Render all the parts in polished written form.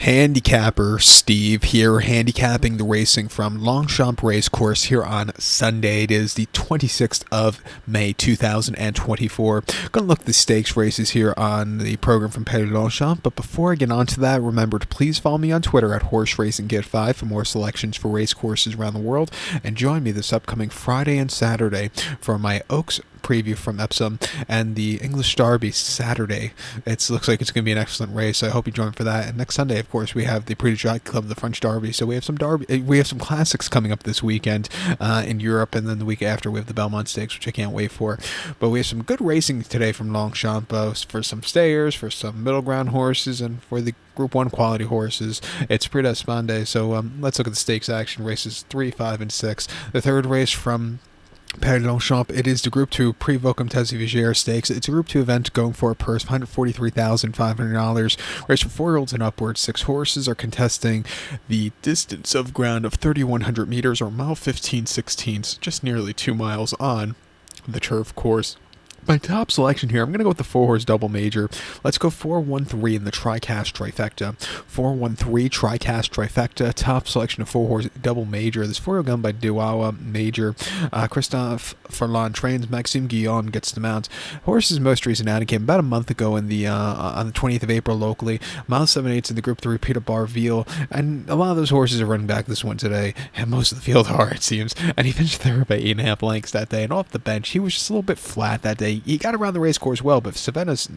Handicapper Steve here, handicapping the racing from Longchamp Racecourse here on Sunday. It is the 26th of May 2024. Gonna look at the stakes races here on the program from Paris Longchamp, but before I get on to that, remember to please follow me on Twitter at HorseRacingKid5 for more selections for race courses around the world, and join me this upcoming Friday and Saturday for my Oaks preview from Epsom and the English Derby Saturday. It looks like it's going to be an excellent race. I hope you join for that. And next Sunday, of course, we have the Prix de Jockey Club, the French Derby. So we have some classics coming up this weekend in Europe, and then the week after we have the Belmont Stakes, which I can't wait for. But we have some good racing today from Longchamp for some stayers, for some middle ground horses, and for the Group 1 quality horses. It's Prix d'Espande. So let's look at the stakes action races 3, 5, and 6. The third race from Paris Longchamp, it is the Group 2 Prix Vicomtesse Vigier Stakes. It's a Group 2 event going for a purse of $143,500. Race for 4-year-olds and upwards. 6 horses are contesting the distance of ground of 3,100 meters, or mile 15/16, just nearly 2 miles on the turf course. My top selection here, I'm going to go with the 4-horse double major. Let's go 4-1-3 in the TriCast Trifecta. 4-1-3 TriCast Trifecta, top selection of 4-horse double major. This 4-year-old gun by Duawa Major. Christophe Furlan trains, Maxime Guillaume gets the mount. Horse's most recent outing came about a month ago in the on the 20th of April locally. Mile 7/8 in the Group 3 Peter Barville, and a lot of those horses are running back this one today, and most of the field are, it seems. And he finished third by 8.5 lengths that day, and off the bench, he was just a little bit flat that day. He got around the race course well, but Savannah's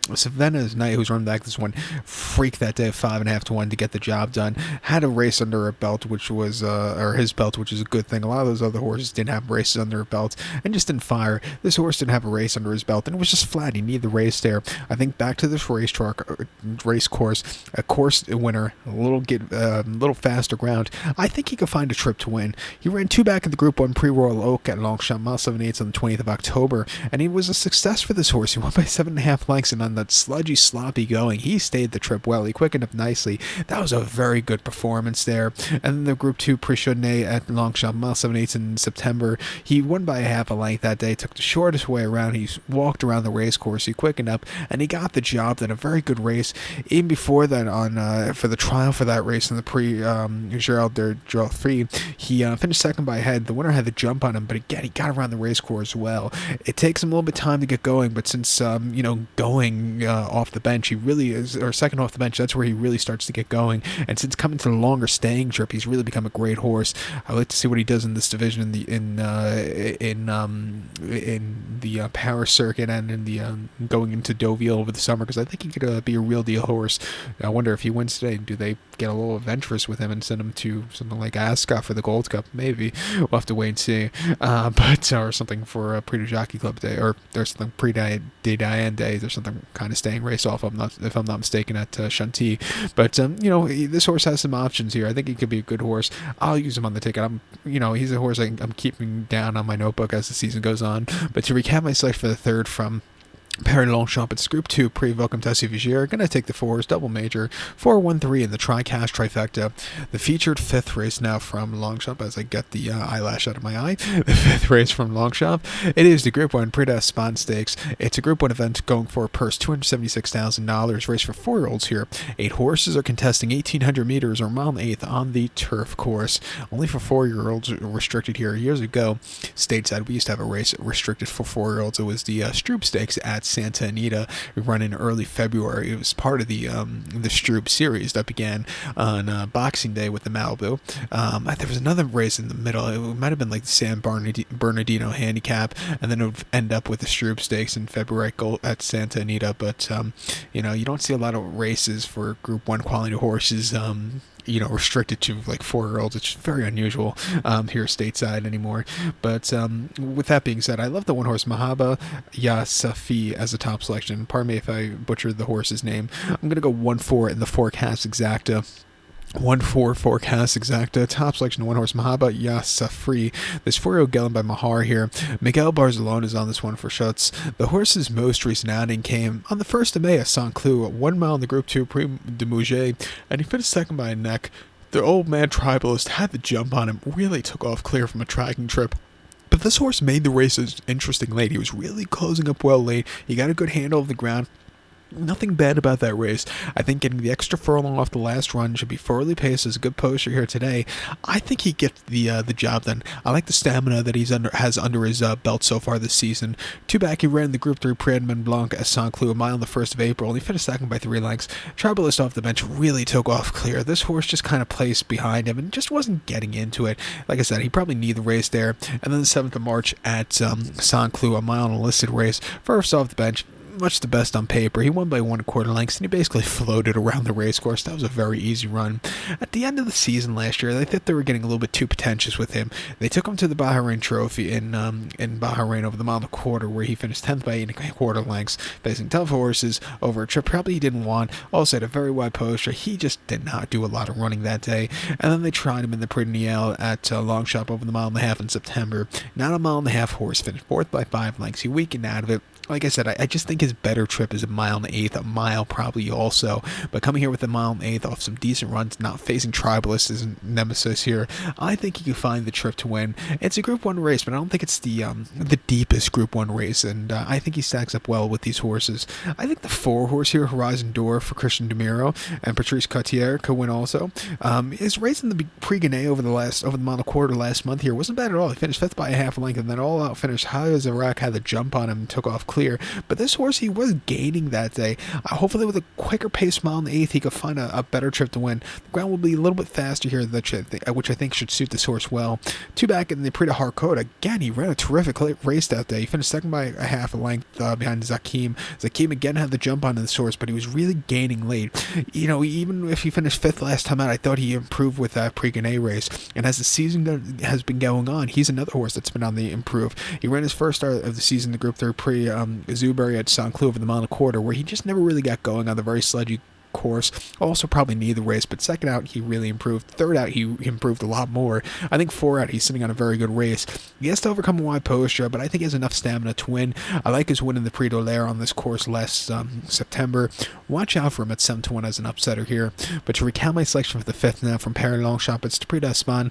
Knight, who's running back this one, freaked that day 5.5 to 1 to get the job done. Had a race under her belt, which was his belt, which is a good thing. A lot of those other horses didn't have races under their belt and just didn't fire. This horse didn't have a race under his belt, and it was just flat. He needed the race there. I think back to this race course, a course winner, a little faster ground. I think he could find a trip to win. He ran 2 back in the Group 1 Pre-Royal Oak at Longchamp, mile 7/8 on the 20th of October, and he was a success for this horse. He won by 7.5 lengths, and on that sludgy, sloppy going, he stayed the trip well. He quickened up nicely. That was a very good performance there. And then the Group 2 Prix Chaudnay at Longchamp, mile 7/8 in September. He won by 1/2 a length that day, took the shortest way around. He walked around the race course, he quickened up, and he got the job done. A very good race. Even before that, for the trial for that race in the Prix Gerald de Joffre, he finished second by a head. The winner had the jump on him, but again, he got around the race course well. It takes him a little bit of time to get going, but since going off the bench, he really is, or second off the bench, that's where he really starts to get going. And since coming to the longer staying trip, he's really become a great horse. I like to see what he does in this division in the Paris circuit and in the going into Deauville over the summer, because I think he could be a real deal horse. I wonder if he wins today, do they get a little adventurous with him and send him to something like Ascot for the Gold Cup? Maybe we'll have to wait and see. Or something for Prix de Jockey Club Day, or there's something Prix de Diane Day. There's something kind of staying race off. If I'm not mistaken, at Chantilly. But this horse has some options here. I think he could be a good horse. I'll use him on the ticket. He's a horse I'm keeping down on my notebook as the season goes on. But to recap my selection for the third from Paris Longchamp, it's Group 2 Prix Vicomtesse Vigier. Going to take the 4-horse double major, 4-1-3 in the TriCast Trifecta. The featured 5th race now from Longchamp, as I get the eyelash out of my eye. The 5th race from Longchamp, it is the Group 1 Prix d'Espande Stakes. It's a Group 1 event going for a purse $276,000. Race for 4-year-olds here. 8 horses are contesting 1,800 meters, or mile 1/8 on the turf course. Only for 4-year-olds restricted here. Years ago, stateside, we used to have a race restricted for 4-year-olds. It was the Stroop Stakes at Santa Anita. We run in early February. It was part of the Stroop series that began on Boxing Day with the Malibu. There was another race in the middle. It might have been like the San Bernardino Handicap, and then it would end up with the Stroop Stakes in February at Santa Anita. But you don't see a lot of races for Group 1 quality horses restricted to like 4-year-olds. It's very unusual here stateside anymore. But with that being said, I love the 1-horse Mahaba Yasafi as a top selection. Pardon me if I butchered the horse's name. I'm going to go 1-4 in the Forecast Exacta. 1-4 Forecast Exacta. Top selection, 1-horse Mahaba Yasafri. This 4-year-old gelding by Mahar here. Miguel Barzalone is on this one for Schutz. The horse's most recent outing came on the 1st of May at Saint Cloud, 1 mile in the Group 2 Prix de Mouget, and he finished second by a neck. The old man tribalist had the jump on him, really took off clear from a tracking trip. But this horse made the races interesting late. He was really closing up well late. He got a good handle of the ground. nothing bad about that race. I think getting the extra furlong off the last run should be thoroughly paced. Is a good poster here today. I think he gets the job done. I like the stamina that has under his belt so far this season. Two back, he ran the Group 3 Prix de Mont Blanc at Saint Cloud a mile on the 1st of April, and he finished second by 3 lengths. Tribalist off the bench really took off clear. This horse just kind of placed behind him and just wasn't getting into it. Like I said, he probably needed the race there. And then the 7th of March at Saint Cloud, a mile on a listed race. First off the bench, much the best on paper. He won by 1/4 lengths, and he basically floated around the race course. That was a very easy run. At the end of the season last year, they thought they were getting a little bit too pretentious with him. They took him to the Bahrain Trophy in Bahrain over the mile and a quarter, where he finished 10th by 8 1/4 lengths, facing tough horses over a trip probably he didn't want. Also had a very wide poster. He just did not do a lot of running that day. And then they tried him in the Prix de Niel at Longchamp over the mile and a half in September. Not a mile and a half horse, finished 4th by 5 lengths. He weakened out of it. Like I said, I just think his better trip is a mile and 1/8, a mile probably also. But coming here with a mile and 1/8 off some decent runs, not facing Tribalist as a nemesis here, I think he can find the trip to win. It's a Group 1 race, but I don't think it's the deepest Group 1 race, and I think he stacks up well with these horses. I think the 4 horse here, Horizon d'Or for Christian Demiro and Patrice Cotier, could win also. His race in the Prix Gannet over the mile and a quarter last month here wasn't bad at all. He finished 5th by a half length, and then all out finished. Hayo Zarak had the jump on him and took off clear. But this horse, he was gaining that day. Hopefully with a quicker pace mile in the 8th, he could find a better trip to win. The ground will be a little bit faster here, which I think should suit this horse well. Two back in the Prix de Harcourt. Again, he ran a terrific race that day. He finished second by a half a length behind Zakim. Zakim again had the jump on this horse, but he was really gaining late. You know, even if he finished 5th last time out, I thought he improved with that Prix Gannet race. And as the season has been going on, he's another horse that's been on the improve. He ran his first start of the season, the Group 3 Prix Zouberry at Saint Cloud over the mile and a quarter, where he just never really got going on the very sludgy course. Also probably neither race, but second out he really improved. Third out he improved a lot more. I think 4 out he's sitting on a very good race. He has to overcome a wide posture, but I think he has enough stamina to win. I like his win in the Prix d'Olaire on this course last September. Watch out for him at 7-1 as an upsetter here. But to recount my selection for the 5th now from Paris Longchamp, it's the Prix d'Espagne.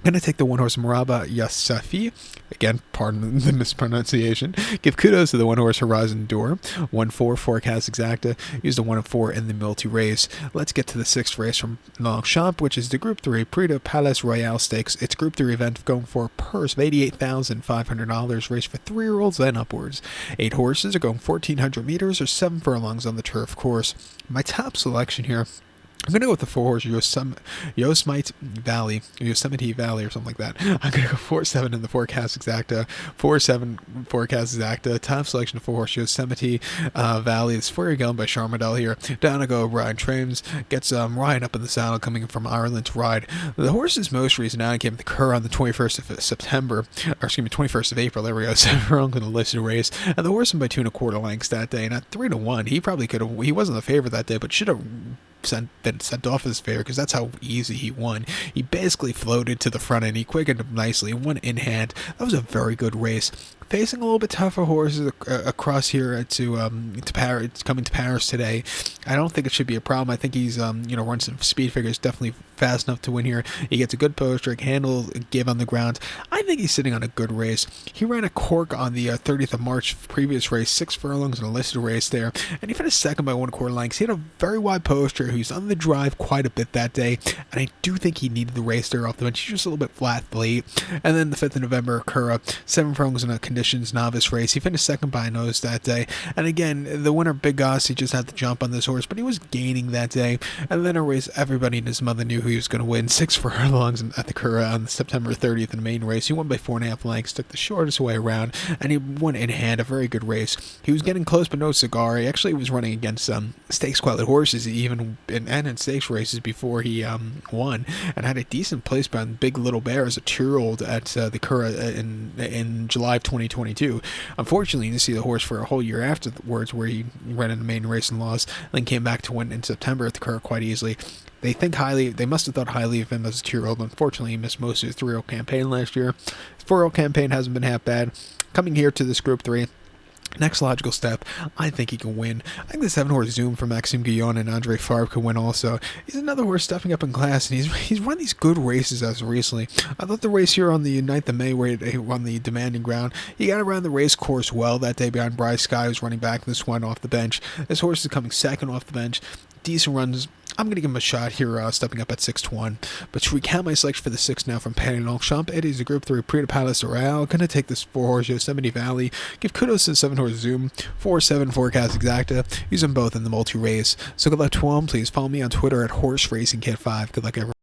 I'm going to take the 1 horse Maraba Yasafi. Again, pardon the mispronunciation. Give kudos to the 1 horse Horizon d'Or. 1-4 Forecast Exacta. Used a 1-4 in the multi-race. Let's get to the 6th race from Longchamp, which is the Group 3 Prix de Palais Royal Stakes. It's Group 3 event going for a purse of $88,500. Race for 3-year-olds and upwards. 8 horses are going 1,400 meters or 7 furlongs on the turf course. My top selection here, I'm going to go with the 4 horse Yosemite Valley or something like that. I'm going to go 4-7 in the Forecast Exacta. 4-7 Forecast Exacta. Top selection of 4 horse Yosemite Valley. It's 4-year going by Charmadel here. Down to go Ryan Trains. Gets Ryan up in the saddle coming from Ireland to ride. The horse's most recent outing came to occur on the 21st of September. Or excuse me, 21st of April. There we go. 7 furlongs in the listed race. And the horse won by 2 1/4 lengths that day. And at 3-1, he probably could have. He wasn't the favorite that day, but should have been sent off as fair, because that's how easy he won. He basically floated to the front end. He quickened him nicely, won in hand. That was a very good race. Facing a little bit tougher horses across here to Paris. It's coming to Paris today. I don't think it should be a problem. I think he's run some speed figures, definitely fast enough to win here. He gets a good poster, can handle give on the ground. I think he's sitting on a good race. He ran a cork on the 30th of March previous race, 6 furlongs in a listed race there, and he finished second by 1/4 lengths. He had a very wide poster. He was on the drive quite a bit that day, and I do think he needed the race there off the bench. He's just a little bit flat late. And then the 5th of November, Curra, 7 furlongs in a conditions novice race. He finished second by a nose that day. And again, the winner, Big Goss, he just had to jump on this horse, but he was gaining that day. And then a race everybody and his mother knew who he was going to win. 6 furlongs at the Curra on September 30th in the main race. He won by 4.5 lengths, took the shortest way around, and he won in hand. A very good race. He was getting close, but no cigar. He actually was running against stakes quality horses, even in stakes races before he won, and had a decent place behind Big Little Bear as a 2-year-old at the Curra in July of 2022. Unfortunately, you didn't see the horse for a whole year afterwards, where he ran in the main race and lost, then came back to win in September at the Curra quite easily. They must have thought highly of him as a 2-year-old. Unfortunately, he missed most of his 3-year-old campaign last year. His 4-year-old campaign hasn't been half bad. Coming here to this Group 3, Next logical step, I think he can win. I think the 7-horse Zoom for Maxime Guillon and Andre Farb can win also. He's another horse stepping up in class, and he's run these good races as of recently. I thought the race here on the 9th of May, where he won the demanding ground, he got around the race course well that day behind Bryce Sky, who's running back this one off the bench. This horse is coming second off the bench. Decent runs. I'm going to give him a shot here, stepping up at 6-1. But to recount my selection for the 6 now from Paris Longchamp, it is a Group 3 Prix de Palais Royal. Going to take this 4-horse Yosemite Valley. Give kudos to the 7-horse Zoom. 4-7 Forecast Exacta. Use them both in the multi-race. So good luck to him. Please follow me on Twitter at HorseRacingKit5. Good luck, everyone.